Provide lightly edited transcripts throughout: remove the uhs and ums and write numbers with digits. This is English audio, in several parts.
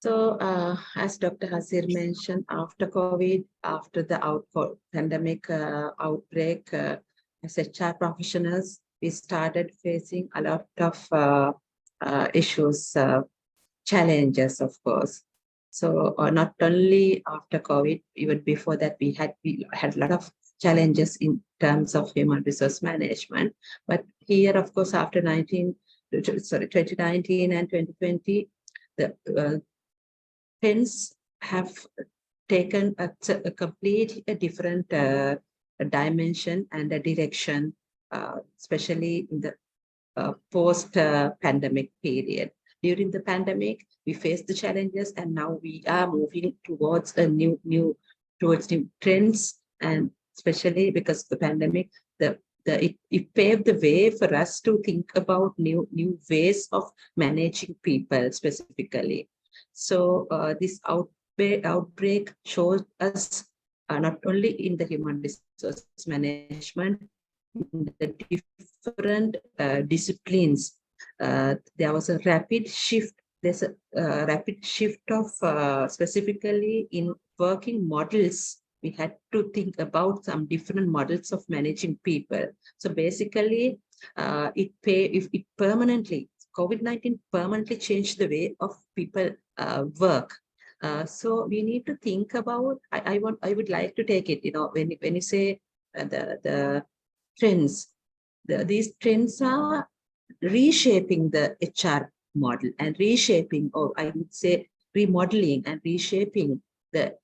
As Dr. Hasir mentioned, after COVID, after the pandemic outbreak, as HR professionals, we started facing a lot of issues, challenges, of course. Not only after COVID, even before that, we had a lot of challenges in terms of human resource management. But here, of course, after 2019 and 2020, the trends have taken a complete different dimension and a direction, especially in the post-pandemic period. During the pandemic, we faced the challenges, and now we are moving towards new trends, and especially because of the pandemic, it paved the way for us to think about new ways of managing people specifically. This outbreak shows us not only in the human resource management, in the different disciplines, there was a rapid shift. There's a rapid shift of specifically in working models. We had to think about some different models of managing people. So basically, it permanently, COVID-19 permanently changed the way of people work. So we need to think about. I would like to take it. When you say the trends, these trends are reshaping the HR model and reshaping, or I would say remodeling and reshaping the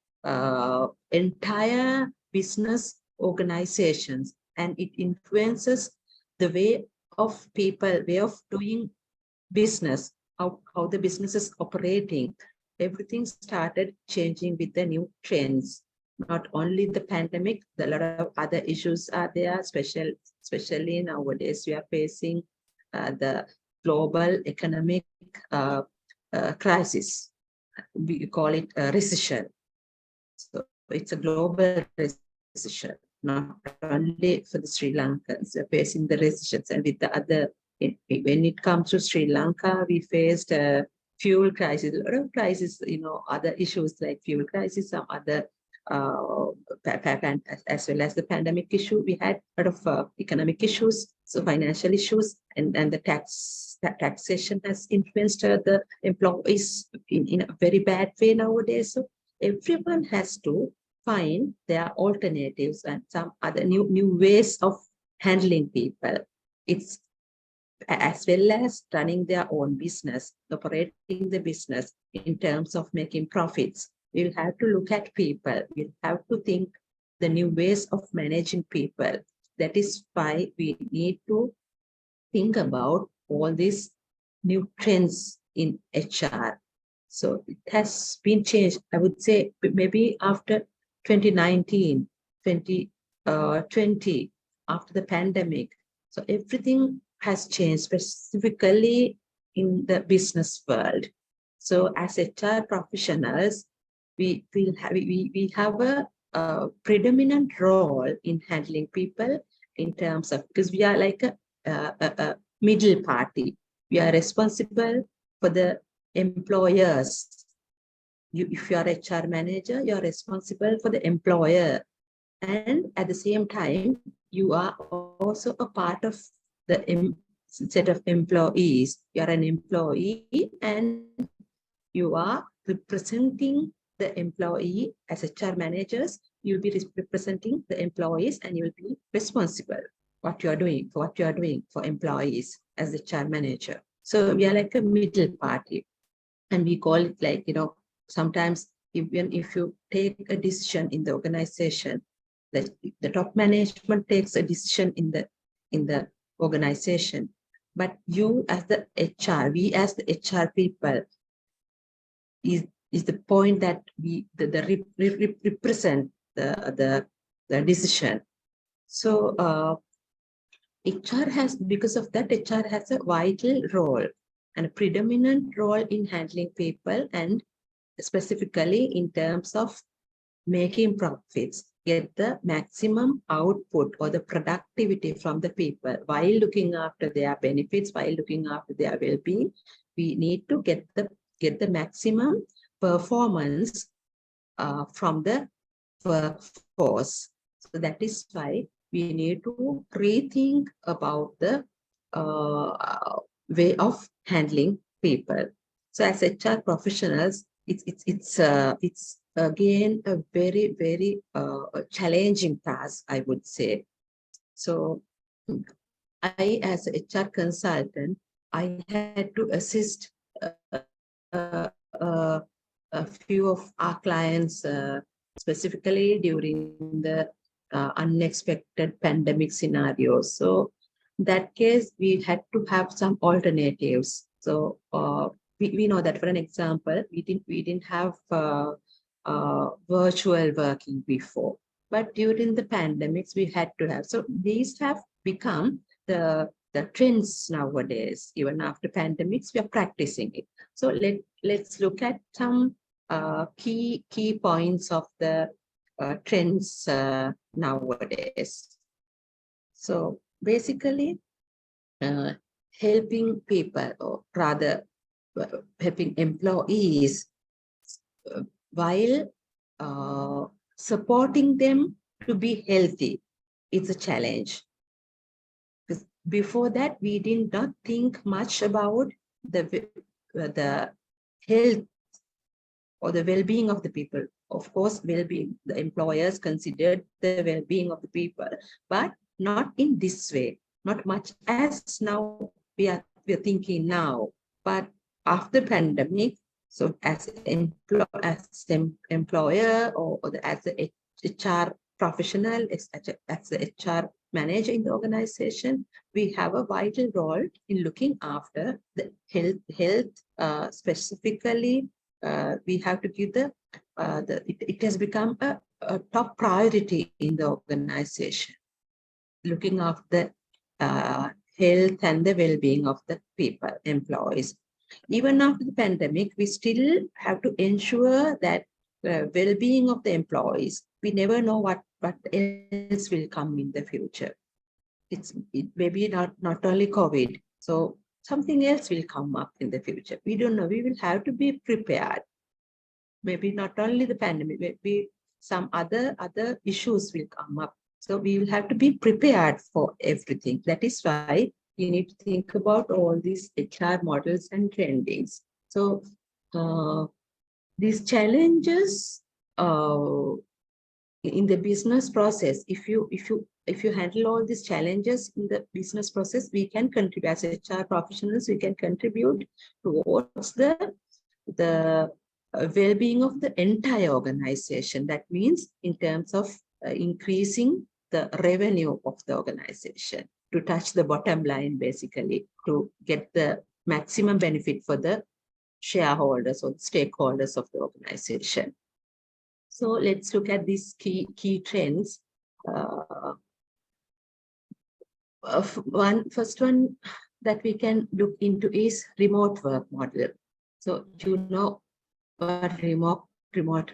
entire business organizations, and it influences the way of people, way of doing business, how the business is operating. Everything started changing with the new trends. Not only the pandemic, a lot of other issues are there, especially nowadays we are facing the global economic crisis. We call it a recession. So it's a global recession, not only for the Sri Lankans. We're facing the recessions, and with the other, when it comes to Sri Lanka, we faced a fuel crisis, a lot of crises, other issues like fuel crisis, some other as well as the pandemic issue. We had a lot of economic issues, so financial issues, and the taxation has influenced the employees in a very bad way nowadays. So everyone has to find their alternatives and some other new ways of handling people. It's as well as running their own business, operating the business in terms of making profits. We'll have to look at people. We'll have to think the new ways of managing people. That is why we need to think about all these new trends in HR. So it has been changed, I would say, maybe after 2019, 2020, after the pandemic. So everything has changed, specifically in the business world. So as HR professionals, we have a predominant role in handling people in terms of, because we are like a middle party. We are responsible for the employers. If you are HR manager, you are responsible for the employer. And at the same time, you are also a part of the set of employees. You are an employee and you are representing the employee. As HR managers, you'll be representing the employees, and you'll be responsible for what you are doing for employees as HR manager. So we are like a middle party, and we call it like, sometimes even if you take a decision in the organization, the top management takes a decision in the organization, but you as the HR, we as the HR people is the point that we represent the decision. So HR has, because of that, HR has a vital role and a predominant role in handling people, and specifically in terms of making profits, get the maximum output or the productivity from the people while looking after their benefits, while looking after their well-being. We need to get the maximum performance from the workforce. So that is why we need to rethink about the way of handling people. So as HR professionals, it's again a very challenging task, I would say. So I, as a HR consultant, I had to assist uh, uh, a few of our clients, specifically during the unexpected pandemic scenarios. So in that case, we had to have some alternatives. So we know that, for an example, we didn't have virtual working before, but during the pandemics, we had to have. So these have become the trends nowadays. Even after pandemics, we are practicing it. So let's look at some key points of the trends nowadays. So basically, helping people, or rather helping employees, while supporting them to be healthy, it's a challenge. Because before that, we did not think much about the health or the well-being of the people. Of course, well-being, the employers considered the well-being of the people, but not in this way, not much as now we're thinking now. But after pandemic, so as an employer, or as an HR professional, as the HR manager in the organization, we have a vital role in looking after the health, specifically. We have to give it has become a top priority in the organization, looking after health and the well-being of the people, employees. Even after the pandemic, we still have to ensure that well-being of the employees. We never know what else will come in the future. It may be not only COVID. So something else will come up in the future. We don't know. We will have to be prepared. Maybe not only the pandemic, maybe some other issues will come up. So we will have to be prepared for everything. That is why you need to think about all these HR models and trendings. So these challenges in the business process, if you handle all these challenges in the business process, we can contribute as HR professionals. We can contribute towards the well-being of the entire organization. That means in terms of increasing the revenue of the organization, to touch the bottom line, basically, to get the maximum benefit for the shareholders or stakeholders of the organization. So let's look at these key trends. First one that we can look into is remote work model. So you know what remote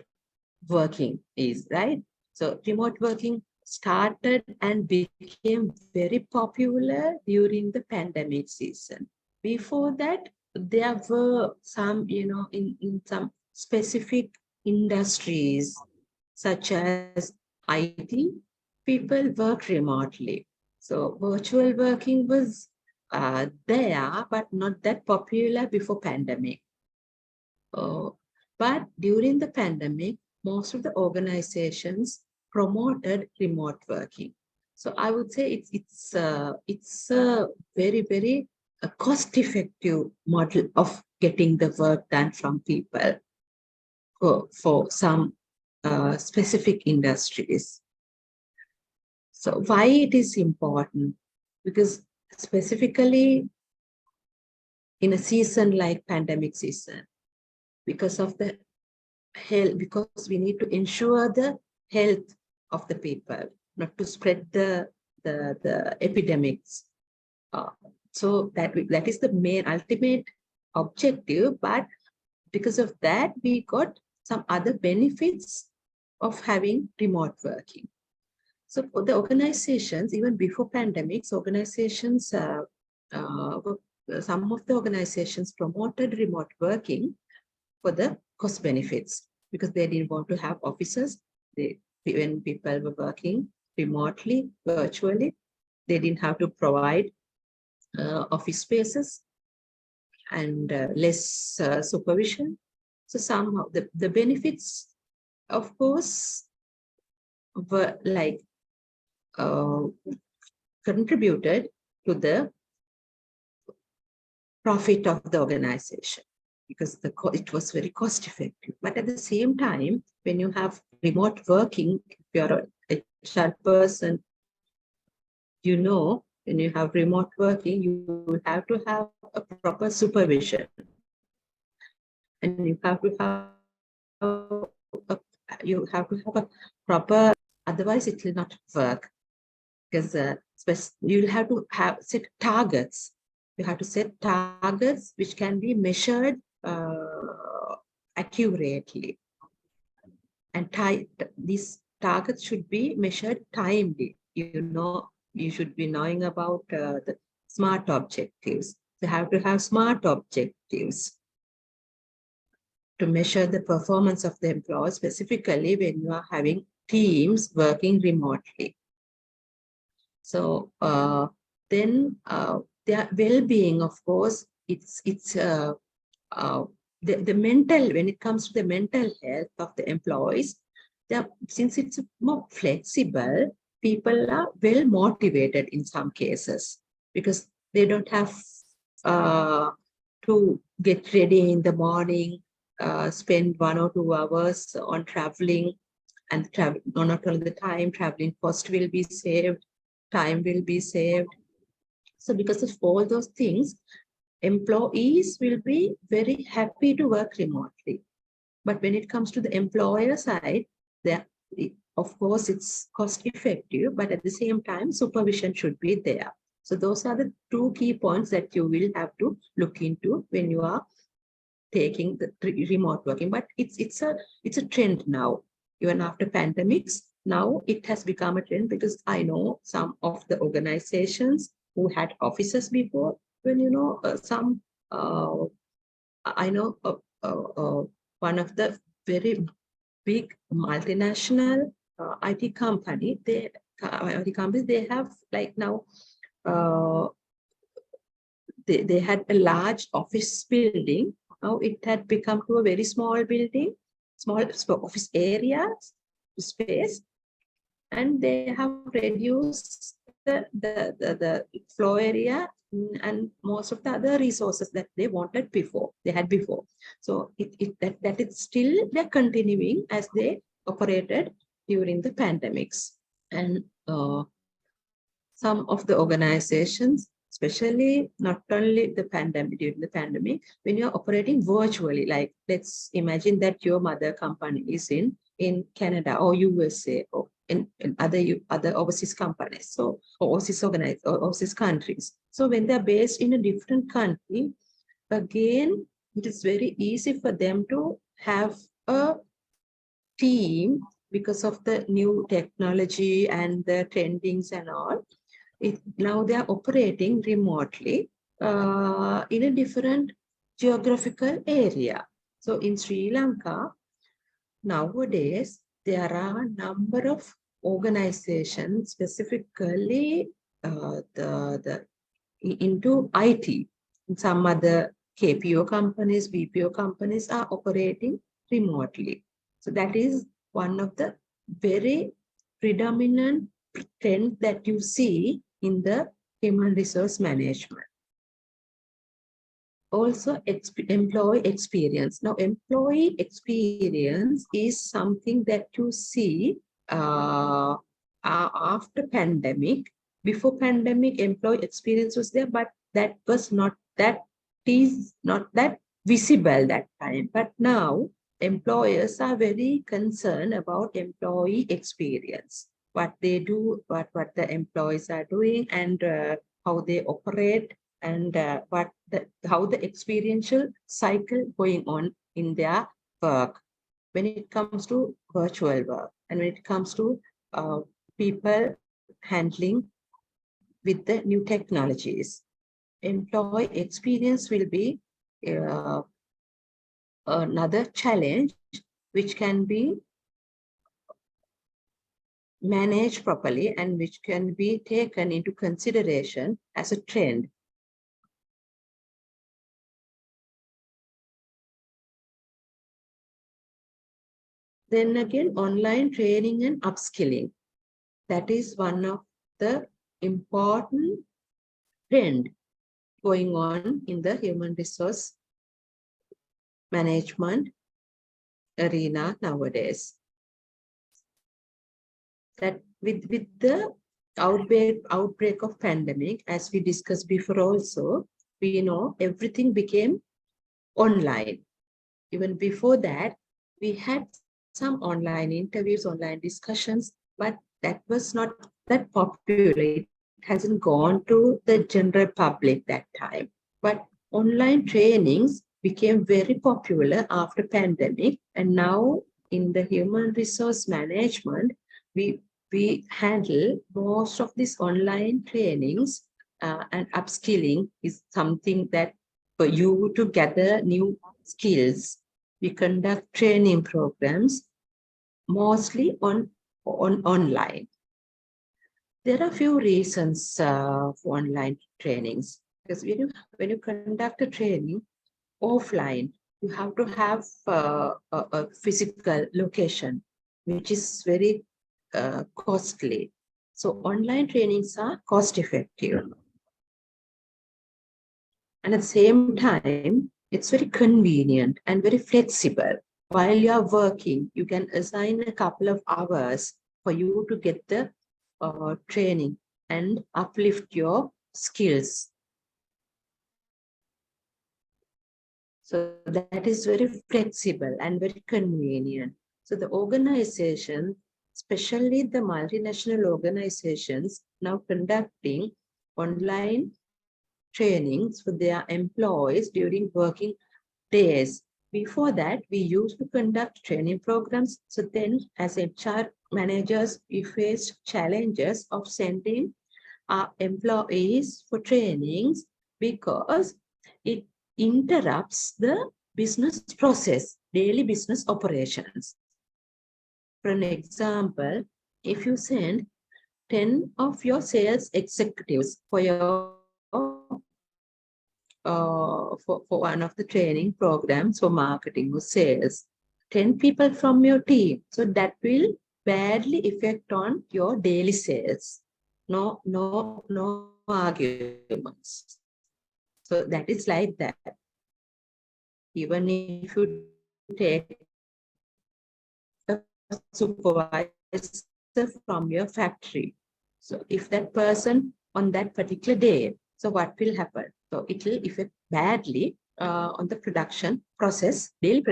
working is, right? So remote working started and became very popular during the pandemic season. Before that, there were some, in some specific industries, such as IT, people work remotely. So virtual working was there, but not that popular before pandemic. But during the pandemic, most of the organizations promoted remote working. So I would say it's a very cost-effective model of getting the work done from people for some specific industries. So why it is important? Because specifically in a season like pandemic season, because of the health, because we need to ensure the health of the people, not to spread the epidemics. So that is the main ultimate objective. But because of that, we got some other benefits of having remote working. So for the organizations, even before pandemics, organizations, some of the organizations promoted remote working for the cost benefits because they didn't want to have offices. When people were working remotely, virtually, they didn't have to provide office spaces and less supervision. So somehow the benefits, of course, were like contributed to the profit of the organization because it was very cost effective. But at the same time, when you have remote working, if you're a HR person, you know, when you have remote working, you have to have a proper supervision. And you have to have a proper, otherwise it will not work. Because you'll have to set targets. You have to set targets which can be measured accurately. And these targets should be measured timely. You know, you should be knowing about the SMART objectives. You have to have SMART objectives to measure the performance of the employee, specifically when you are having teams working remotely. So then their well-being, of course, it's the mental, when it comes to the mental health of the employees, since it's more flexible, people are well motivated in some cases because they don't have to get ready in the morning, spend 1 or 2 hours on traveling, and not only the time, traveling cost will be saved, time will be saved. So because of all those things, employees will be very happy to work remotely. But when it comes to the employer side, of course, it's cost effective, but at the same time, supervision should be there. So those are the 2 key points that you will have to look into when you are taking the remote working. But it's a trend now. Even after pandemics, now it has become a trend because I know some of the organizations who had offices before, when I know one of the very big multinational IT company, they have like now they had a large office building. Now it had become to a very small building, small office area space, and they have reduced the floor area and most of the other resources that they had before. So that it's still they're continuing as they operated during the pandemics. And some of the organizations, especially not only during the pandemic, when you're operating virtually, like let's imagine that your mother company is in Canada or USA or in other overseas companies, so overseas countries. So when they're based in a different country, again, it is very easy for them to have a team because of the new technology and the trendings and all. Now they are operating remotely in a different geographical area. So in Sri Lanka, nowadays, there are a number of organizations specifically into IT. Some other KPO companies, BPO companies are operating remotely. So that is one of the very predominant trend that you see in the human resource management. Also, employee experience. Now, employee experience is something that you see after pandemic. Before pandemic, employee experience was there, but that is not that visible that time. But now, employers are very concerned about employee experience, what they do, what the employees are doing, and how they operate, and how the experiential cycle going on in their work when it comes to virtual work and when it comes to people handling with the new technologies. Employee experience will be another challenge which can be managed properly and which can be taken into consideration as a trend. Then again, online training and upskilling. That is one of the important trend going on in the human resource management arena nowadays. That with the outbreak of pandemic, as we discussed before also, we know everything became online. Even before that, we had some online interviews, online discussions, but that was not that popular. It hasn't gone to the general public that time. But online trainings became very popular after pandemic, and now in the human resource management, we handle most of these online trainings, and upskilling is something that for you to gather new skills. We conduct training programs mostly on online. There are a few reasons for online trainings, because when you conduct a training offline, you have to have a physical location, which is very costly. So online trainings are cost effective. And at the same time, it's very convenient and very flexible. While you're working, you can assign a couple of hours for you to get the training and uplift your skills. So that is very flexible and very convenient. So the organization, especially the multinational organizations, now conducting online trainings for their employees during working days. Before that, we used to conduct training programs. So then, as HR managers, we faced challenges of sending our employees for trainings because it interrupts the business process, daily business operations. For an example, if you send 10 of your sales executives for your for one of the training programs for marketing or sales, 10 people from your team. So that will badly affect on your daily sales. No arguments. So that is like that. Even if you take a supervisor from your factory. So if that person on that particular day, so what will happen? So it will affect badly on the production process, daily,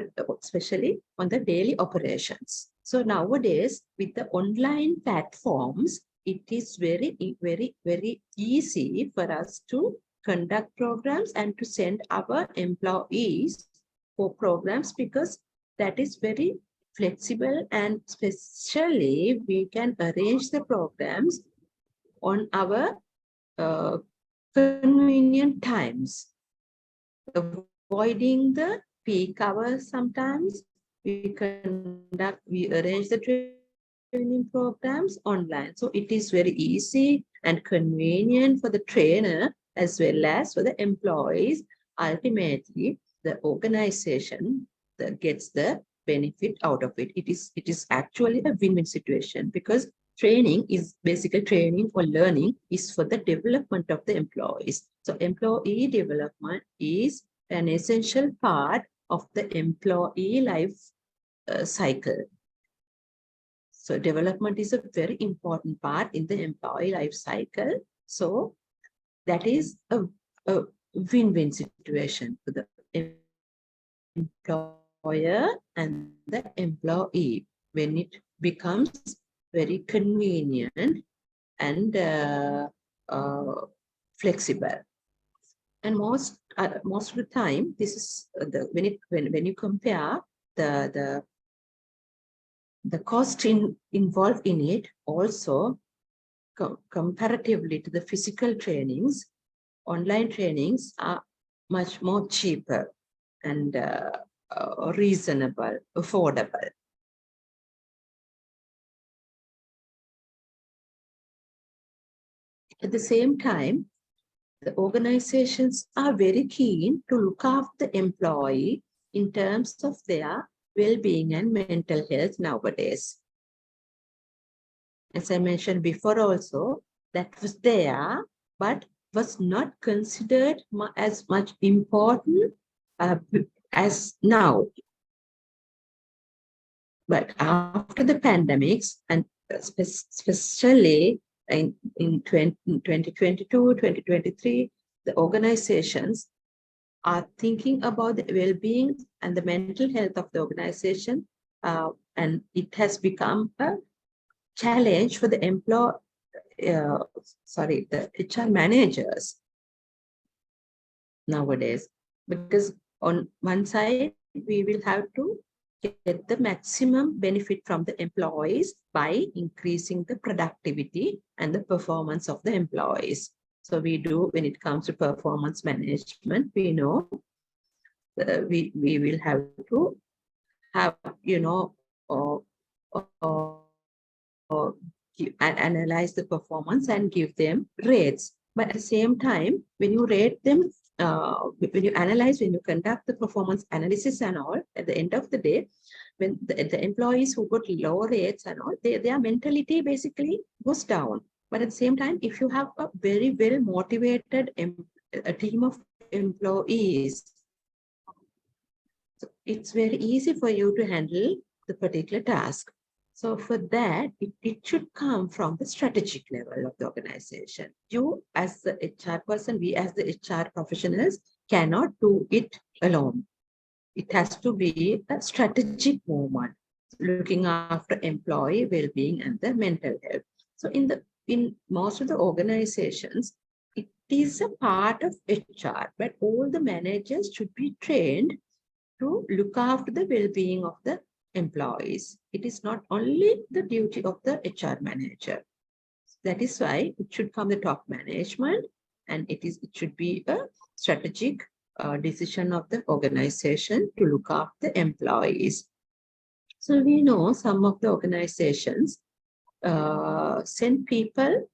especially on the daily operations. So nowadays, with the online platforms, it is very easy for us to conduct programs and to send our employees for programs, because that is very flexible, and especially we can arrange the programs on our convenient times, avoiding the peak hours. Sometimes we arrange the training programs online. So it is very easy and convenient for the trainer as well as for the employees. Ultimately, the organization that gets the benefit out of it. It is actually a win-win situation, because training is basically training or learning is for the development of the employees. So employee development is an essential part of the employee life cycle. So development is a very important part in the employee life cycle. So that is a win-win situation for the employer and the employee when it becomes very convenient and flexible. And most of the time, this is when you compare the cost involved in it, also comparatively to the physical trainings, online trainings are much more cheaper. And reasonable, affordable. At the same time, the organizations are very keen to look after the employee in terms of their well-being and mental health nowadays. As I mentioned before also, that was there, but was not considered as much important as now. But after the pandemics, and especially in 2022, 2023, the organizations are thinking about the well-being and the mental health of the organization, and it has become a challenge for the the HR managers nowadays, because on one side we will have to get the maximum benefit from the employees by increasing the productivity and the performance of the employees. So we do, when it comes to performance management, we know we will have to have, and analyze the performance and give them rates. But at the same time, when you rate them, when you analyze, when you conduct the performance analysis and all, at the end of the day, when the employees who got low rates and all, their mentality basically goes down. But at the same time, if you have a very well motivated a team of employees, so it's very easy for you to handle the particular task. So for that, it should come from the strategic level of the organization. You as the HR person, we as the HR professionals cannot do it alone. It has to be a strategic movement, looking after employee well-being and the mental health. So in most of the organizations, it is a part of HR, but all the managers should be trained to look after the well-being of the employees. It is not only the duty of the HR manager. That is why it should come the top management, and it should be a strategic decision of the organization to look after the employees. So we know some of the organizations send people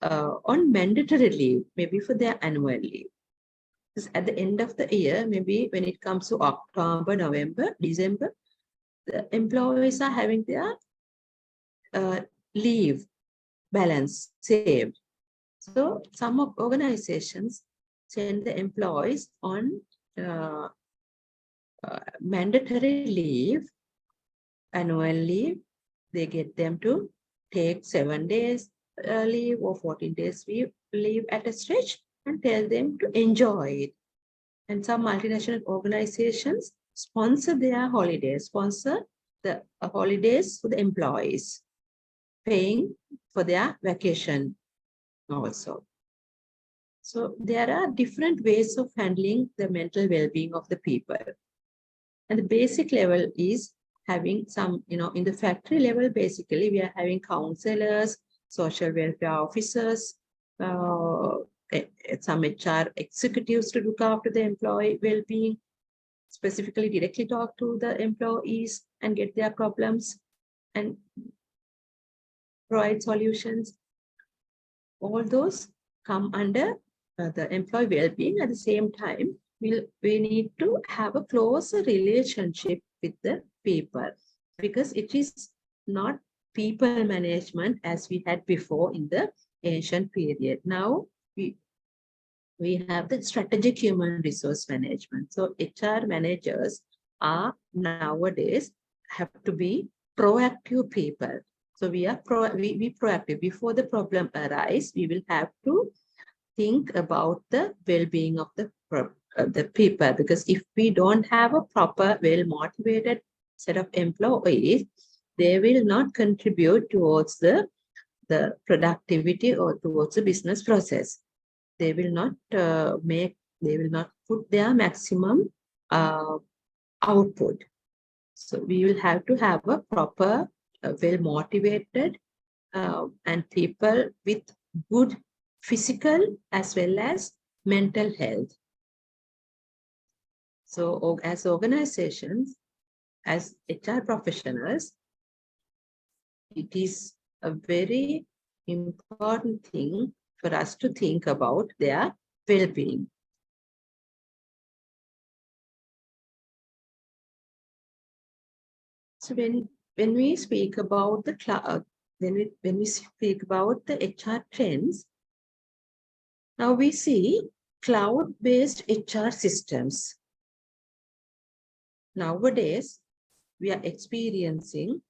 on mandatory leave, maybe for their annual leave. At the end of the year, maybe when it comes to October, November, December, the employees are having their leave balance saved. So some of organizations send the employees on mandatory leave, annual leave. They get them to take 7 days leave or 14 days leave at a stretch and tell them to enjoy it. And some multinational organizations sponsor their holidays, sponsor the holidays for the employees, paying for their vacation also. So there are different ways of handling the mental well-being of the people. And the basic level is having some, in the factory level, basically, we are having counselors, social welfare officers, some HR executives to look after the employee well-being, specifically directly talk to the employees and get their problems and provide solutions. All those come under the employee well-being. At the same time, we need to have a closer relationship with the people, because it is not people management as we had before in the ancient period. Now we have the strategic human resource management. So HR managers are nowadays have to be proactive people. So we are proactive. Before the problem arises, we will have to think about the well-being of the people, because if we don't have a proper, well-motivated set of employees, they will not contribute towards the productivity or towards the business process. They will not put their maximum output. So we will have to have a proper, well-motivated and people with good physical as well as mental health. So as organizations, as HR professionals, it is a very important thing for us to think about their well-being. So when we speak about the cloud, when we speak about the HR trends, now we see cloud-based HR systems. Nowadays, we are experiencing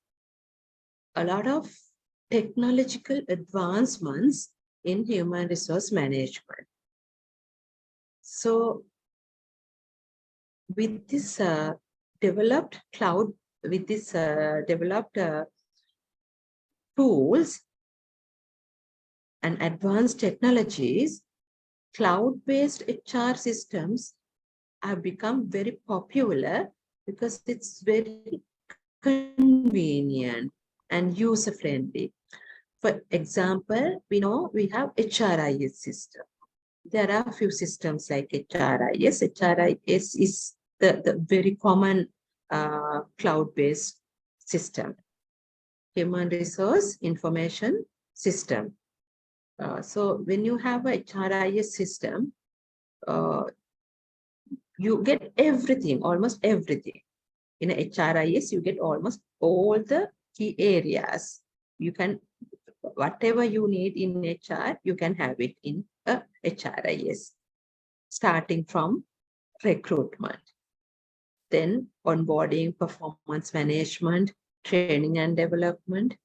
a lot of technological advancements in human resource management. So with this developed cloud, with this developed tools and advanced technologies, cloud-based HR systems have become very popular because it's very convenient and user-friendly. For example, we know we have HRIS system. There are a few systems like HRIS. HRIS is the very common cloud-based system. Human Resource Information System. So when you have a HRIS system, you get everything, almost everything. In a HRIS, you get almost all the key areas. You can, whatever you need in HR, you can have it in a HRIS, starting from recruitment, then onboarding, performance management, training and development,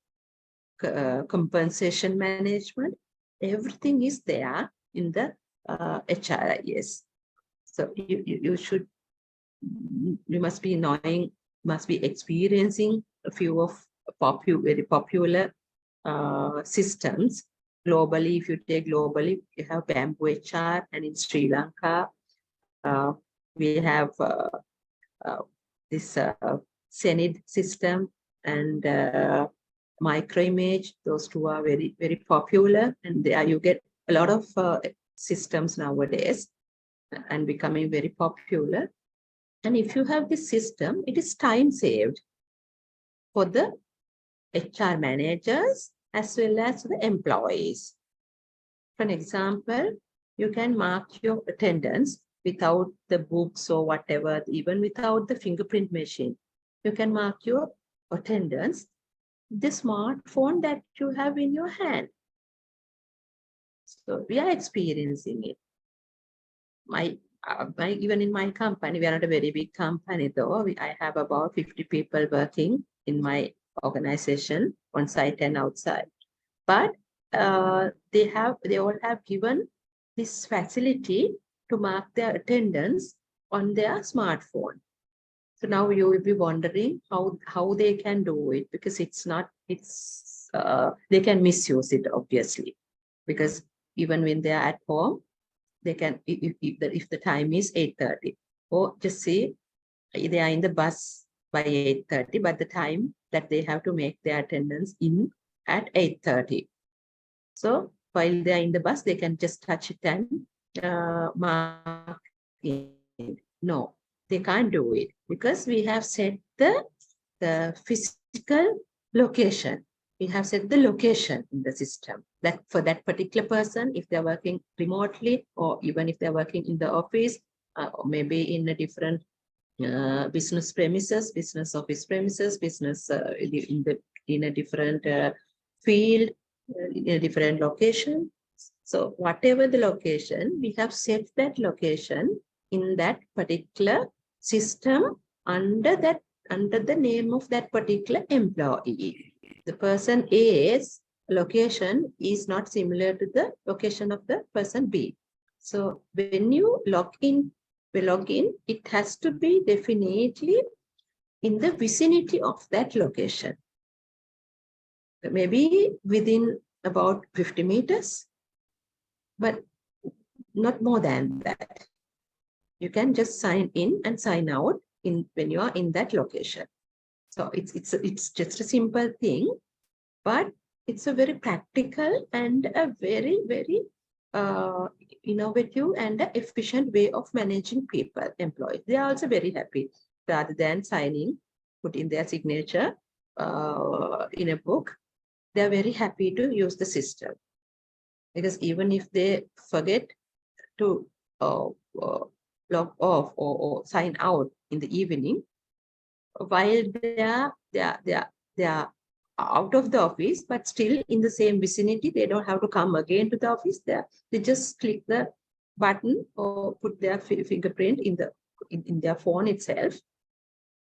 compensation management, everything is there in the HRIS. So you must be knowing, must be experiencing a few of very popular systems globally. If you take globally, you have Bamboo HR, and in Sri Lanka, we have this Zenid system and Microimage. Those two are very, very popular, and there you get a lot of systems nowadays and becoming very popular. And if you have this system, it is time saved for the HR managers as well as the employees. For an example, you can mark your attendance without the books or whatever, even without the fingerprint machine. You can mark your attendance with the smartphone that you have in your hand. So we are experiencing it. Even in my company, we are not a very big company though. I have about 50 people working in my organization on site and outside. But they all have given this facility to mark their attendance on their smartphone. So now you will be wondering how they can do it, because they can misuse it, obviously, because even when they are at home, they can, if the time is 8:30, or just say they are in the bus by 8:30, but the time that they have to make their attendance in at 8:30. So while they are in the bus, they can just touch it and mark it. No, they can't do it because we have set the physical location. We have set the location in the system that for that particular person, if they're working remotely, or even if they're working in the office, or maybe in a different business premises, business office premises, business in a different field, in a different location. So whatever the location, we have set that location in that particular system under the name of that particular employee. The person A's location is not similar to the location of the person B. So when you log in, it has to be definitely in the vicinity of that location. Maybe within about 50 meters, but not more than that. You can just sign in and sign out when you are in that location. So it's just a simple thing, but it's a very practical and a very, very innovative and efficient way of managing people, employees. They are also very happy rather than signing, putting their signature in a book. They are very happy to use the system, because even if they forget to log off or sign out in the evening, while they are out of the office, but still in the same vicinity, they don't have to come again to the office. They just click the button or put their fingerprint in their phone itself.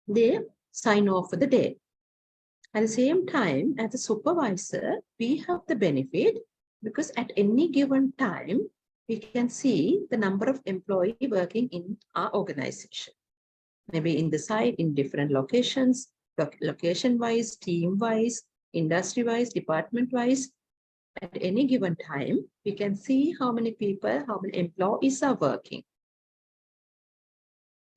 They sign off for the day. At the same time, as a supervisor, we have the benefit, because at any given time, we can see the number of employees working in our organization. Maybe in the site, in different locations, location-wise, team-wise, industry-wise, department-wise. At any given time, we can see how many people, how many employees are working.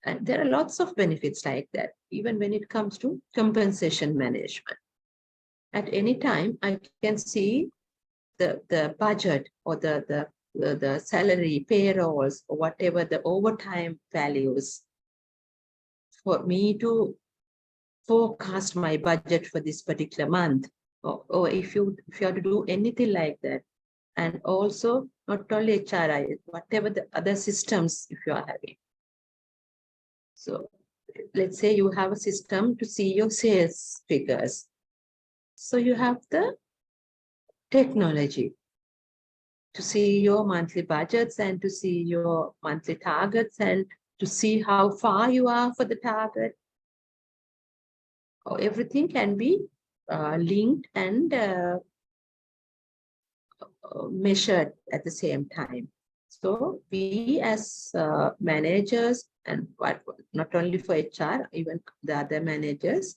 And there are lots of benefits like that, even when it comes to compensation management. At any time, I can see the budget or the salary, payrolls, or whatever the overtime values, for me to forecast my budget for this particular month, or if you have to do anything like that. And also not only HRI, whatever the other systems if you are having. So let's say you have a system to see your sales figures. So you have the technology to see your monthly budgets and to see your monthly targets and to see how far you are for the target. Everything can be linked and measured at the same time. So we as managers, and not only for HR, even the other managers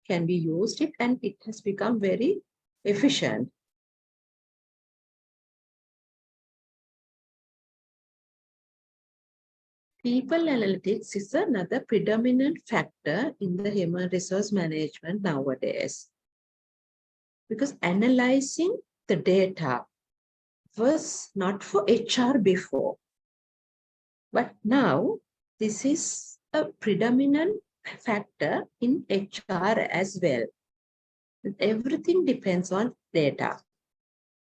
can be used it, and it has become very efficient. People analytics is another predominant factor in the human resource management nowadays, because analyzing the data was not for HR before, but now this is a predominant factor in HR as well. Everything depends on data.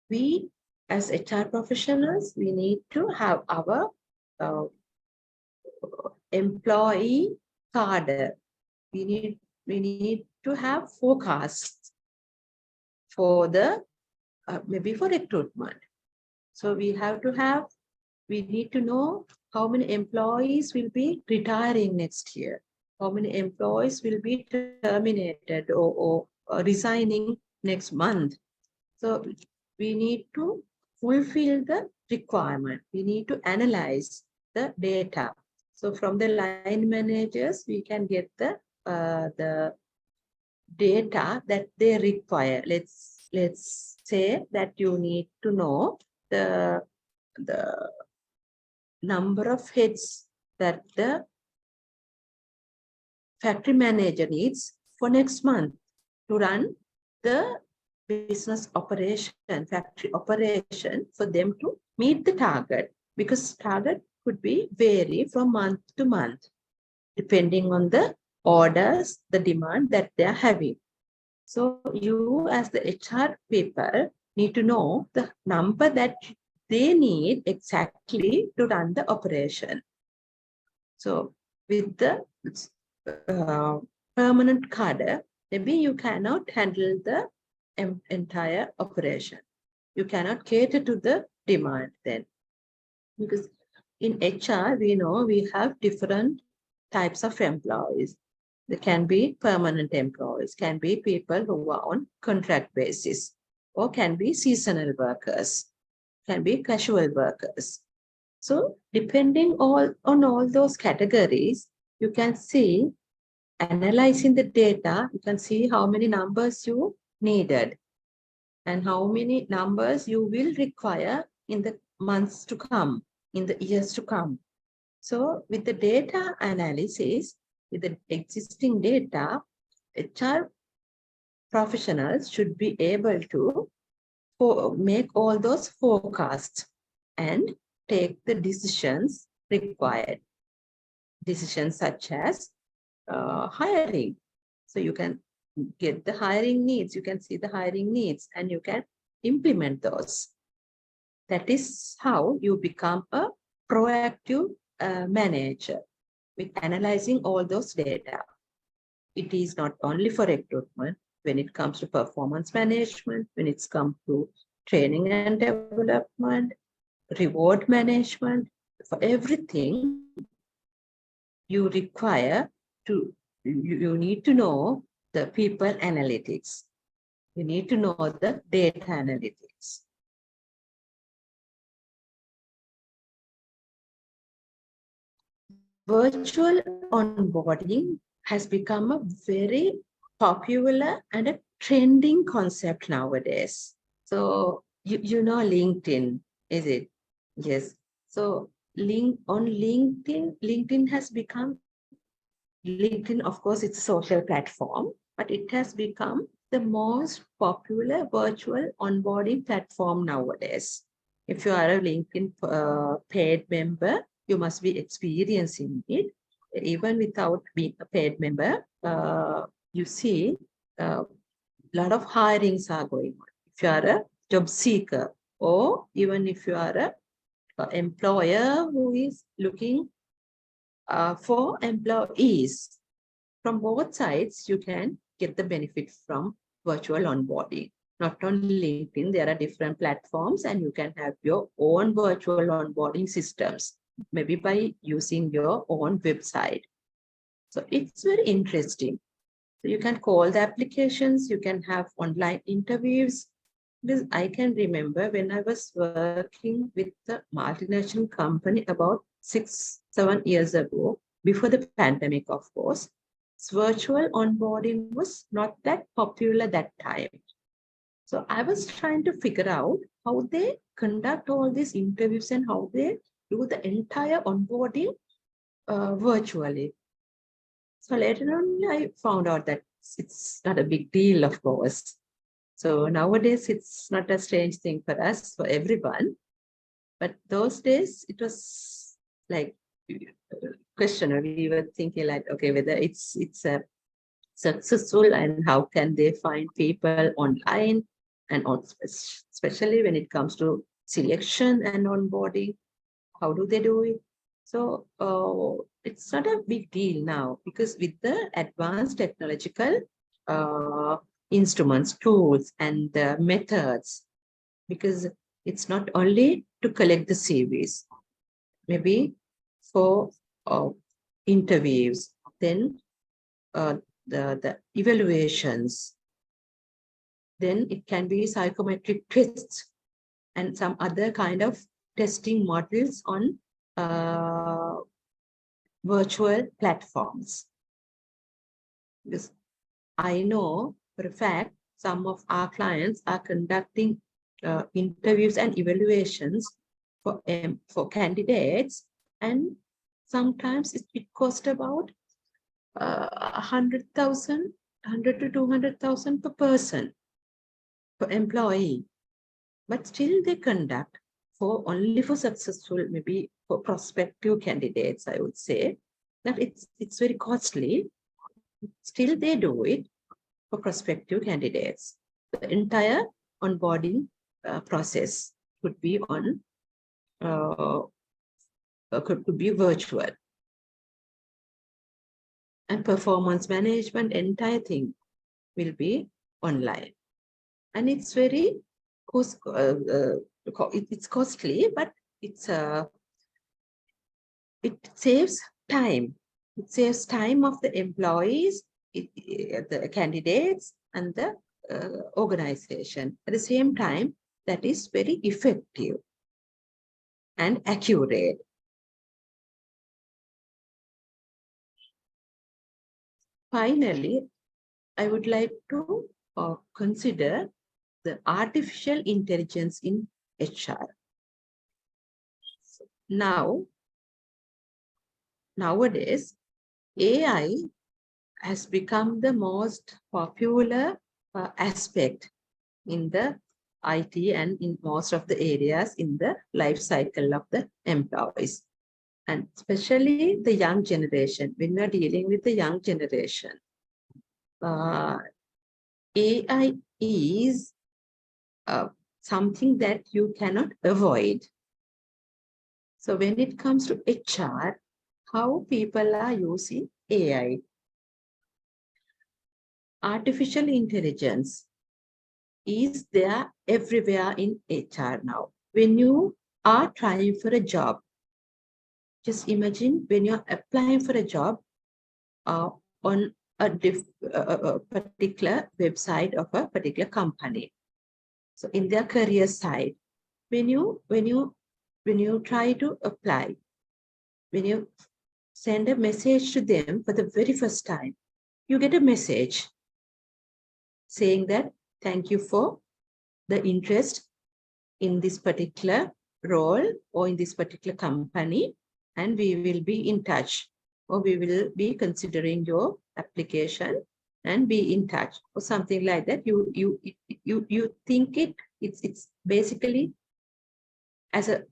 We as HR professionals, we need to have our employee card. We need to have forecasts for the maybe for recruitment. So we need to know how many employees will be retiring next year, how many employees will be terminated or resigning next month. So we need to fulfill the requirement. We need to analyze the data. So from the line managers, we can get the data that they require. Let's say that you need to know the number of heads that the factory manager needs for next month to run the business operation, factory operation, for them to meet the target, because target could be vary from month to month, depending on the orders, the demand that they are having. So you as the HR people need to know the number that they need exactly to run the operation. So with the permanent cadre, maybe you cannot handle the entire operation. You cannot cater to the demand then. Because in HR, we know we have different types of employees. There can be permanent employees, can be people who are on contract basis, or can be seasonal workers, can be casual workers. So depending on all those categories, you can see, analyzing the data, you can see how many numbers you needed and how many numbers you will require in the months to come, in the years to come. So with the data analysis, with the existing data, HR professionals should be able to make all those forecasts and take the decisions required. Decisions such as hiring. So you can get the hiring needs, you can see the hiring needs, and you can implement those. That is how you become a proactive manager with analyzing all those data. It is not only for recruitment, when it comes to performance management, when it's come to training and development, reward management, for everything you require to, you need to know the people analytics. You need to know the data analytics. Virtual onboarding has become a very popular and a trending concept nowadays. So you know LinkedIn, is it? Yes. So LinkedIn has become, LinkedIn, of course, it's a social platform, but it has become the most popular virtual onboarding platform nowadays. If you are a LinkedIn paid member, you must be experiencing it. Even without being a paid member, you see a lot of hirings are going on. If you are a job seeker, or even if you are a employer who is looking for employees, from both sides, you can get the benefit from virtual onboarding. Not only LinkedIn, there are different platforms, and you can have your own virtual onboarding systems, maybe by using your own website. So it's very interesting. So you can call the applications, you can have online interviews. Because I can remember when I was working with the multinational company about 6-7 years ago, before the pandemic, of course, virtual onboarding was not that popular that time. So I was trying to figure out how they conduct all these interviews and how they do the entire onboarding virtually. So later on, I found out that it's not a big deal, of course. So nowadays, it's not a strange thing for us, for everyone. But those days, it was like questionable. We were thinking like, okay, whether it's a successful and how can they find people online, and on, especially when it comes to selection and onboarding, how do they do it? So it's not a big deal now, because with the advanced technological instruments, tools, and methods, because it's not only to collect the CVs, maybe for interviews, then the evaluations, then it can be psychometric tests and some other kind of testing models on virtual platforms. Because I know for a fact some of our clients are conducting interviews and evaluations for candidates, and sometimes it costs about 100,000, 100 to 200,000 per person, per employee. But still they conduct for only for successful, maybe for prospective candidates, I would say, that it's very costly. Still they do it for prospective candidates. The entire onboarding process could be on could be virtual, and performance management, entire thing will be online. And it's very it's costly, but it saves time. It saves time of the employees, the candidates, and the organization. At the same time, that is very effective and accurate. Finally, I would like to consider the artificial intelligence in HR. Nowadays, AI has become the most popular aspect in the IT and in most of the areas in the life cycle of the employees. And especially the young generation, when we are dealing with the young generation, AI is something that you cannot avoid. So when it comes to HR, how people are using AI. Artificial intelligence is there everywhere in HR now. When you are trying for a job, just imagine when you're applying for a job on a particular website of a particular company. So in their career side, when you try to apply, when you send a message to them for the very first time, you get a message saying that thank you for the interest in this particular role or in this particular company, and we will be in touch, or we will be considering your application and be in touch, or something like that. You think it's basically as a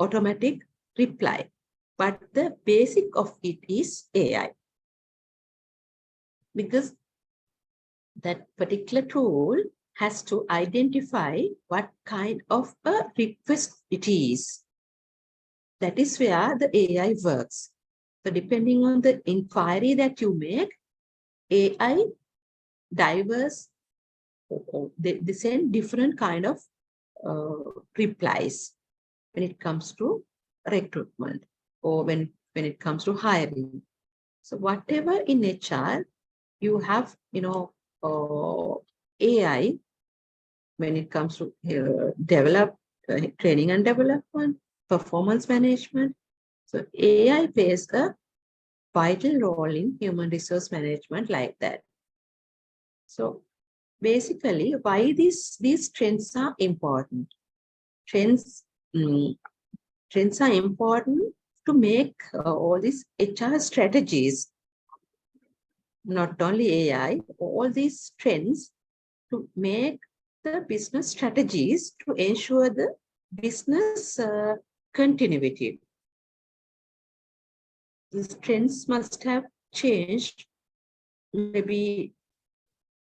automatic reply, but the basic of it is AI, because that particular tool has to identify what kind of a request it is. That is where the AI works. So depending on the inquiry that you make, AI diverse, they send different kind of replies when it comes to recruitment or when it comes to hiring. So whatever in HR, you have, AI when it comes to training and development, performance management. So AI plays a vital role in human resource management like that. So basically, why these trends are important? Trends are important to make all these HR strategies, not only AI, all these trends to make the business strategies to ensure the business continuity. These trends must have changed maybe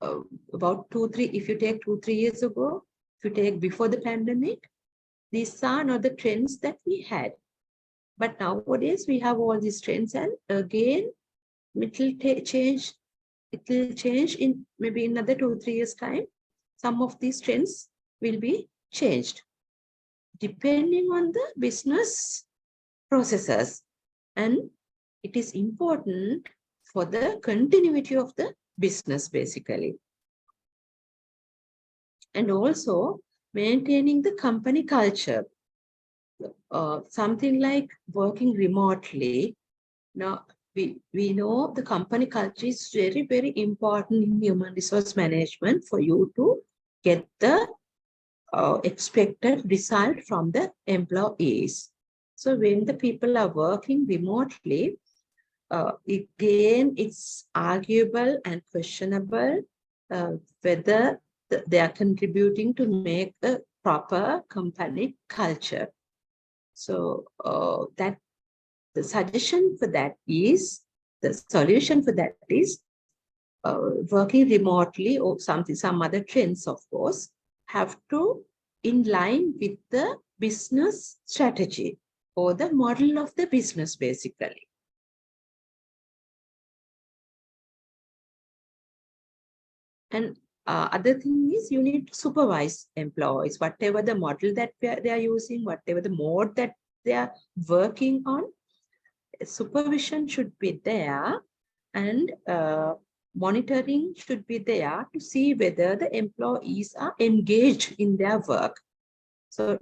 about 2-3, if you take 2-3 years ago, if you take before the pandemic, these are not the trends that we had. But nowadays we have all these trends, and again, it will change. It will change in maybe another 2-3 years time. Some of these trends will be changed depending on the business processes. And it is important for the continuity of the business, basically. And also maintaining the company culture. Something like working remotely. Now, we know the company culture is very, very important in human resource management for you to get the expected result from the employees. So when the people are working remotely, again, it's arguable and questionable whether they are contributing to make a proper company culture. So the solution for that is working remotely, or some other trends, of course, have to in line with the business strategy or the model of the business, basically. And other thing is you need to supervise employees, whatever the model that they are using, whatever the mode that they are working on, supervision should be there, and monitoring should be there to see whether the employees are engaged in their work. So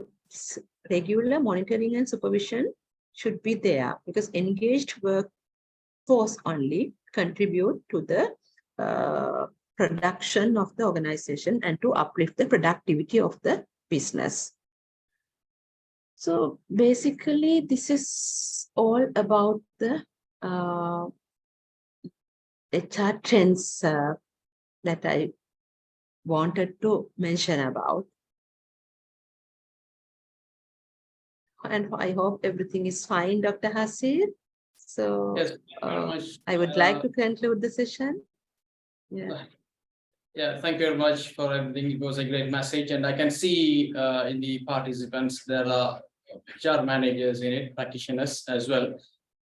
regular monitoring and supervision should be there, because engaged workforce only contribute to the production of the organization and to uplift the productivity of the business. So basically, this is all about the HR trends that I wanted to mention about. and I hope everything is fine, Dr. Hasir. So Yes, thank you very much. I would like to conclude the session. Yeah. Yeah, thank you very much for everything. It was a great message, and I can see in the participants there are HR managers in it, practitioners as well.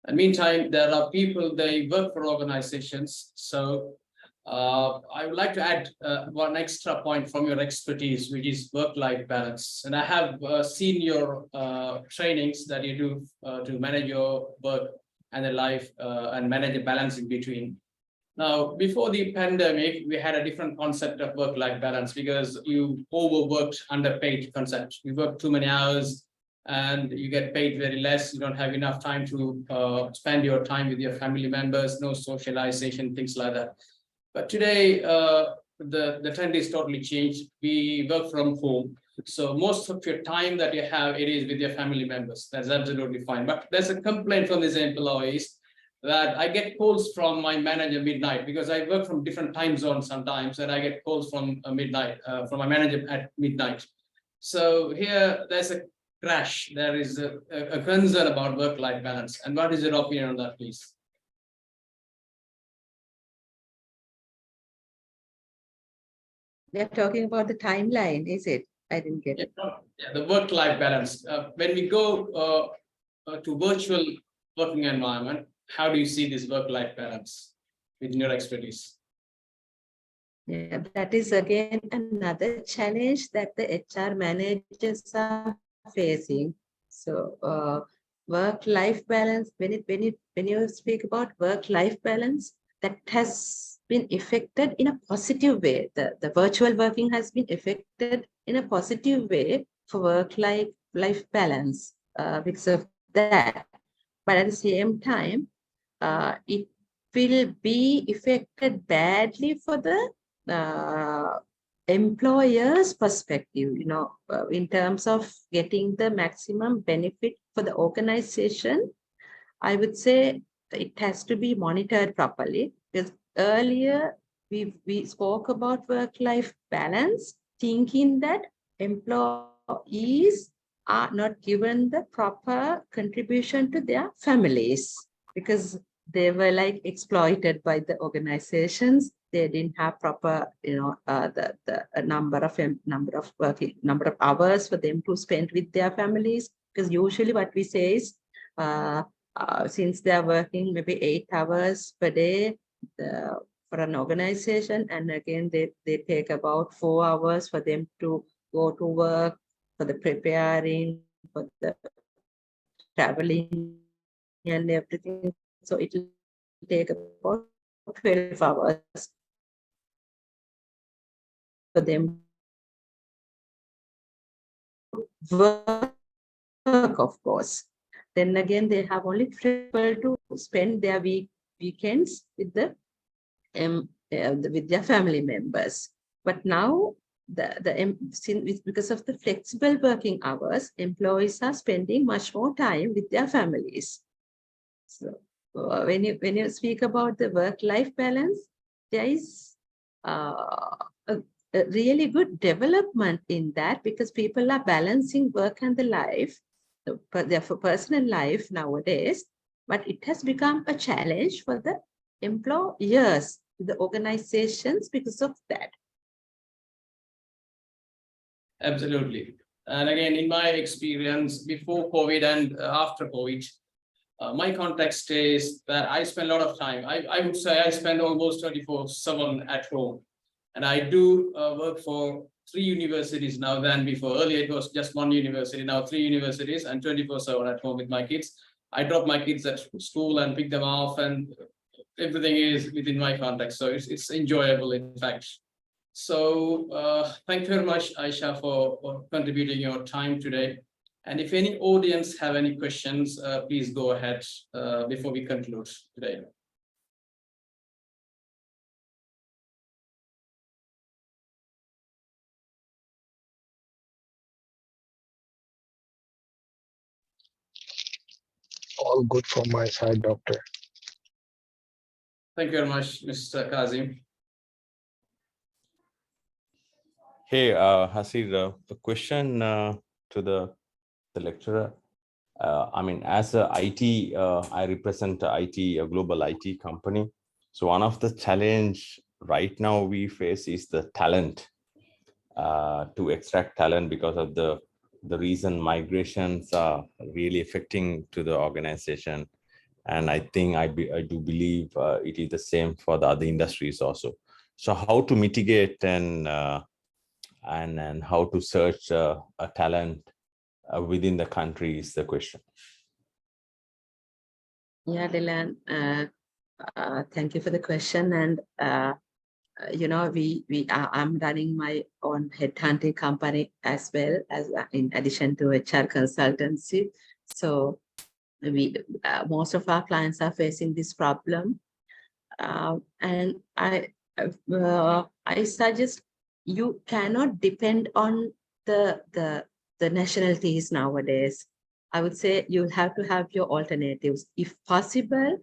And meantime, there are people, they work for organizations. So I would like to add one extra point from your expertise, which is work-life balance. And I have seen your trainings that you do to manage your work and the life and manage a balance in between. Now, before the pandemic, we had a different concept of work-life balance because you overworked, underpaid concept. You work too many hours and you get paid very less. You don't have enough time to spend your time with your family members, no socialization, things like that. But today, the trend is totally changed. We work from home. So most of your time that you have, it is with your family members. That's absolutely fine. But there's a complaint from these employees that I get calls from my manager midnight because I work from different time zones sometimes, and I get calls from midnight from my manager at midnight. So here there's a crash. There is a concern about work-life balance. And what is your opinion on that, please? They're talking about the timeline, is it? I didn't get it. Yeah, the work-life balance. When we go to virtual working environment, how do you see this work-life balance within your expertise? Yeah, that is again another challenge that the HR managers are facing. So work-life balance, when you speak about work-life balance, that has been affected in a positive way. The virtual working has been affected in a positive way for work-life balance because of that. But at the same time, it will be affected badly for the employer's perspective, in terms of getting the maximum benefit for the organization. I would say it has to be monitored properly, because earlier we spoke about work-life balance, thinking that employees are not given the proper contribution to their families because they were like exploited by the organizations. They didn't have proper, the number of hours for them to spend with their families. Because usually what we say is, since they are working maybe 8 hours per day for an organization, and again they take about 4 hours for them to go to work, for the preparing, for the traveling and everything. So it will take about 12 hours for them work, of course. Then again, they have only able to spend their weekends with with their family members. But now, because of the flexible working hours, employees are spending much more time with their families. So when you speak about the work-life balance, there is a really good development in that, because people are balancing work and the life, their personal life nowadays. But it has become a challenge for the employers, the organizations, because of that. Absolutely. And again, in my experience, before COVID and after COVID, my context is that I spend a lot of time. I would say I spend almost 24/7 at home. And I do work for 3 universities now than before. Earlier, it was just 1 university, now 3 universities, and 24/7 at home with my kids. I drop my kids at school and pick them off, and everything is within my context. So it's enjoyable, in fact. So thank you very much, Ayesha, for contributing your time today. And if any audience have any questions, please go ahead before we conclude today. All good from my side, doctor. Thank you very much, Mr. Kazim. Hey, Hasir, the question to the lecturer. I mean, as a IT, I represent a IT, a global IT company. So one of the challenge right now we face is the talent, to extract talent, because of the recent migrations are really affecting to the organization. And I think I do believe it is the same for the other industries also. So how to mitigate and how to search a talent within the country is the question. Yeah, Dylan, thank you for the question. And you know, I'm running my own headhunting company as well, as in addition to HR consultancy. So we most of our clients are facing this problem, and I suggest you cannot depend on the nationalities nowadays. I would say you have to have your alternatives. If possible,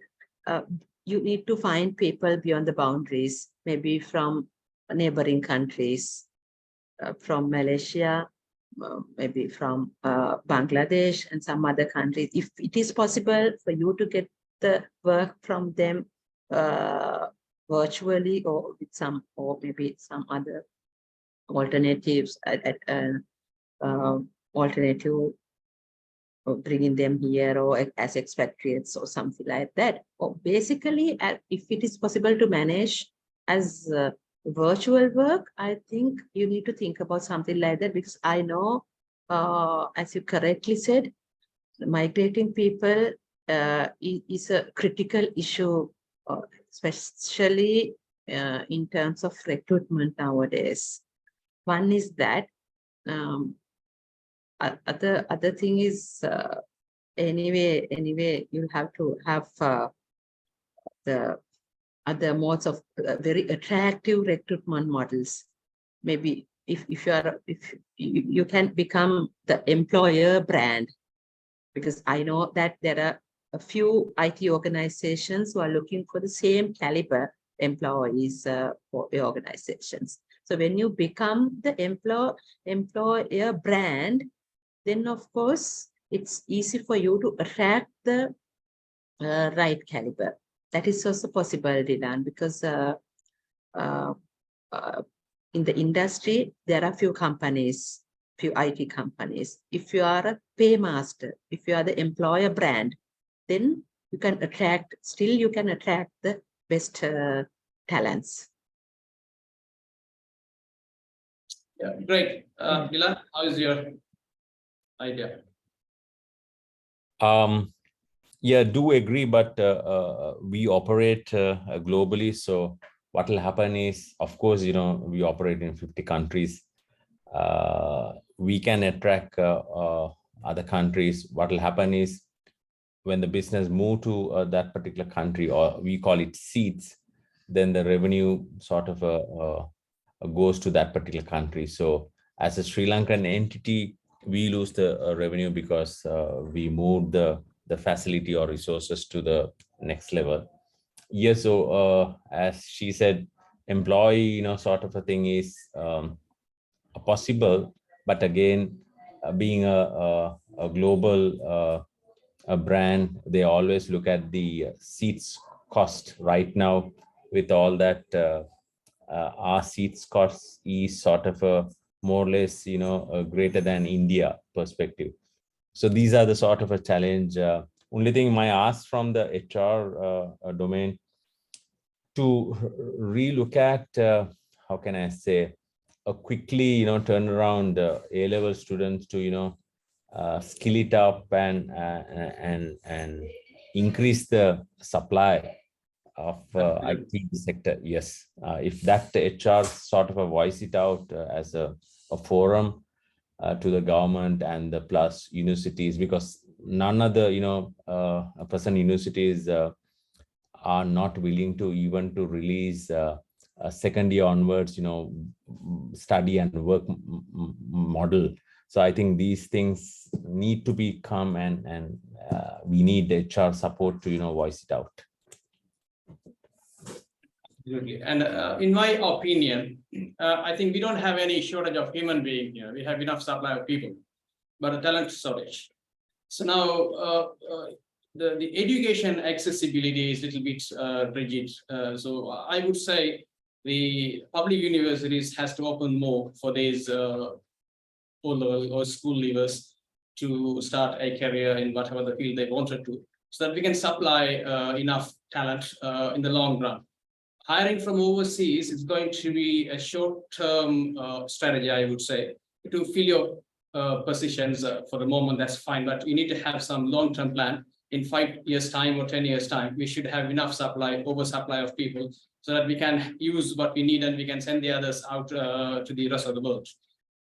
you need to find people beyond the boundaries, maybe from neighboring countries, from Malaysia, maybe from Bangladesh and some other countries. If it is possible for you to get the work from them virtually, or with some, or maybe some other alternatives, alternative, or bringing them here, or as expatriates or something like that. Or basically, if it is possible to manage as virtual work, I think you need to think about something like that, because I know, as you correctly said, migrating people is a critical issue, especially in terms of recruitment nowadays. One is that. Other thing is, anyway, you have to have the other modes of very attractive recruitment models. Maybe if you can become the employer brand, because I know that there are a few IT organizations who are looking for the same caliber employees for the organizations. So when you become the employer brand, then of course it's easy for you to attract the right caliber. That is also possible, Dylan, because in the industry, there are few companies, few IT companies. If you are a paymaster, if you are the employer brand, then you can attract, still you can attract the best talents. Yeah, great. Dylan, how is your idea? Yeah, do agree, but we operate globally. So what will happen is, of course, you know, we operate in 50 countries. We can attract other countries. What will happen is, when the business move to that particular country, or we call it seats, then the revenue sort of goes to that particular country. So as a Sri Lankan entity, we lose the revenue because we moved the facility or resources to the next level. Yeah, so as she said, employee, you know, sort of a thing is possible, but again, being a global a brand, they always look at the seats cost. Right now, with all that, our seats cost is sort of a more or less, you know, greater than India perspective. So these are the sort of a challenge. Only thing my ask from the HR domain to relook at, how can I say, a quickly, you know, turn around A-level students to, you know, skill it up and increase the supply of IT sector. Yes, if that HR sort of a voice it out as a forum to the government and the plus universities, because none of the, you know, person universities are not willing to even to release a second year onwards, you know, study and work model. So I think these things need to become, and we need HR support to, you know, voice it out. Absolutely. And in my opinion, I think we don't have any shortage of human being here. We have enough supply of people, but a talent shortage. So now the education accessibility is a little bit rigid. So I would say the public universities has to open more for these O-level or school leavers to start a career in whatever the field they wanted to, so that we can supply enough talent in the long run. Hiring from overseas is going to be a short-term strategy, I would say, to fill your positions for the moment. That's fine, but you need to have some long-term plan. In 5 years' time or 10 years' time, we should have enough supply, oversupply of people, so that we can use what we need and we can send the others out to the rest of the world.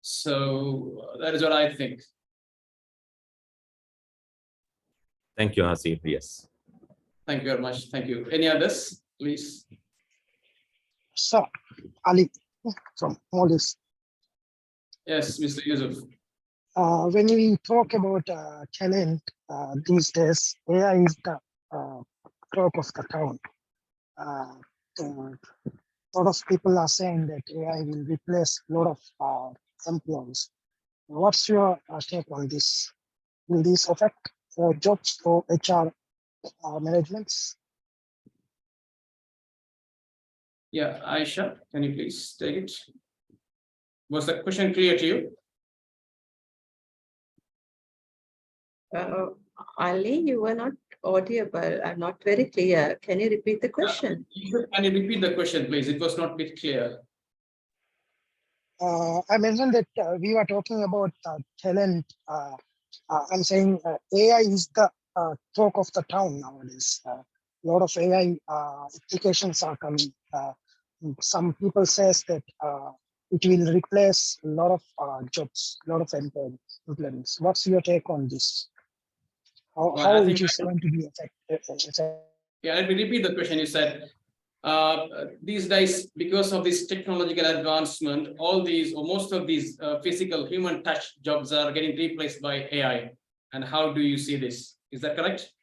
So that is what I think. Thank you, Hasib. Yes. Thank you very much. Thank you. Any others, please? So, Ali from all this. Yes, Mr. Yusuf. When we talk about talent these days, AI is the talk of the town. A lot of people are saying that AI will replace a lot of employees. What's your take on this? Will this affect jobs for HR managements? Yeah, Ayesha, can you please take it? Was the question clear to you? Ali, you were not audible. I'm not very clear. Can you repeat the question? Can you repeat the question, please? It was not a bit clear. I mentioned that we were talking about talent. I'm saying AI is the talk of the town nowadays. A lot of AI applications are coming. Some people says that it will replace a lot of jobs, a lot of employments. What's your take on this? How it is going to be affected? Yeah, let me repeat the question. You said these days, because of this technological advancement, all these or most of these physical human touch jobs are getting replaced by AI. And how do you see this? Is that correct?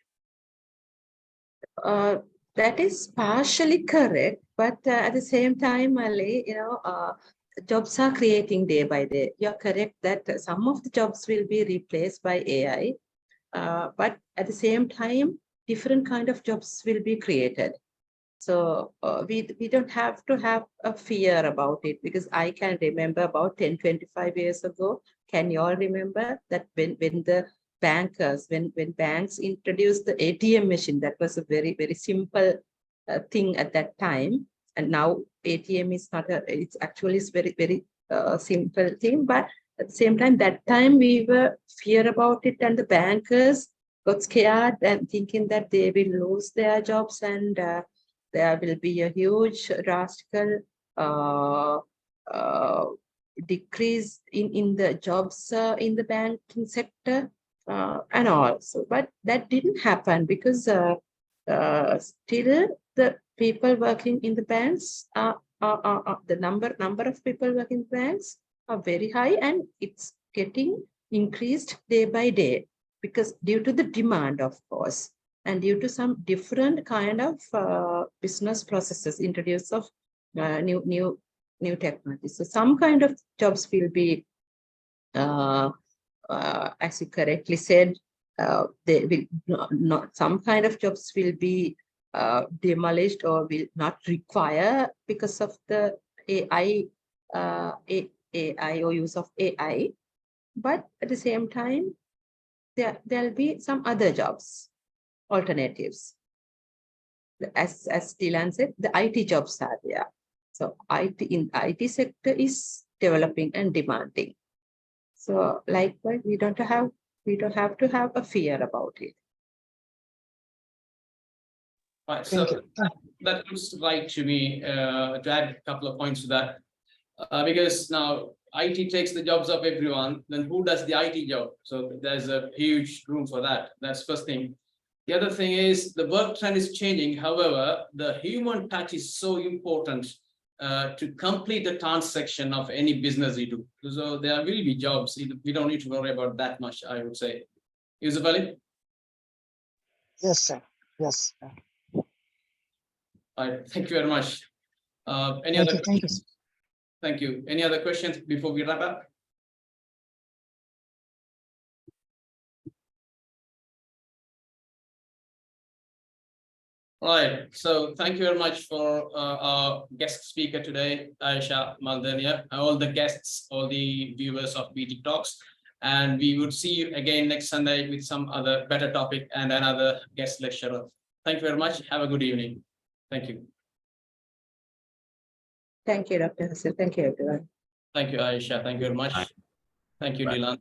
That is partially correct, but at the same time, Ali, jobs are creating day by day. You're correct that some of the jobs will be replaced by AI, but at the same time, different kind of jobs will be created. So we don't have to have a fear about it, because I can remember about 10, 25 years ago. Can you all remember that when the bankers, when banks introduced the ATM machine, that was a very, very simple thing at that time. And now ATM is not it's actually is very, very simple thing. But at the same time, that time we were fear about it, and the bankers got scared and thinking that they will lose their jobs, and there will be a huge drastical decrease in the jobs in the banking sector and all. So, but that didn't happen, because still the people working in the banks the number of people working in banks are very high, and it's getting increased day by day, because due to the demand, of course, and due to some different kind of business processes introduced of new technologies. So some kind of jobs will be, as you correctly said, they will not, some kind of jobs will be demolished or will not require because of the AI or use of AI. But at the same time, there'll be some other jobs, alternatives. As Dylan said, the IT jobs are there. So IT sector is developing and demanding. So likewise, we don't have to have a fear about it. Right, so that looks right to me. To add a couple of points to that, because now IT takes the jobs of everyone, then who does the IT job? So there's a huge room for that. That's first thing. The other thing is the work trend is changing. However, the human touch is so important to complete the transaction of any business you do. So there will be jobs. We don't need to worry about that much, I would say. Yusuf Ali? Yes, sir. Yes. All right. Thank you very much. Any Thank other you. questions? Thank you. Any other questions before we wrap up? All right. So thank you very much for our guest speaker today, Ayesha Maldeniya, all the guests, all the viewers of BT Talks. And we would see you again next Sunday with some other better topic and another guest lecturer. Thank you very much. Have a good evening. Thank you. Thank you, Dr. Hassan. Thank you, everyone. Thank you, Ayesha. Thank you very much. Thank you, Bye. Dylan.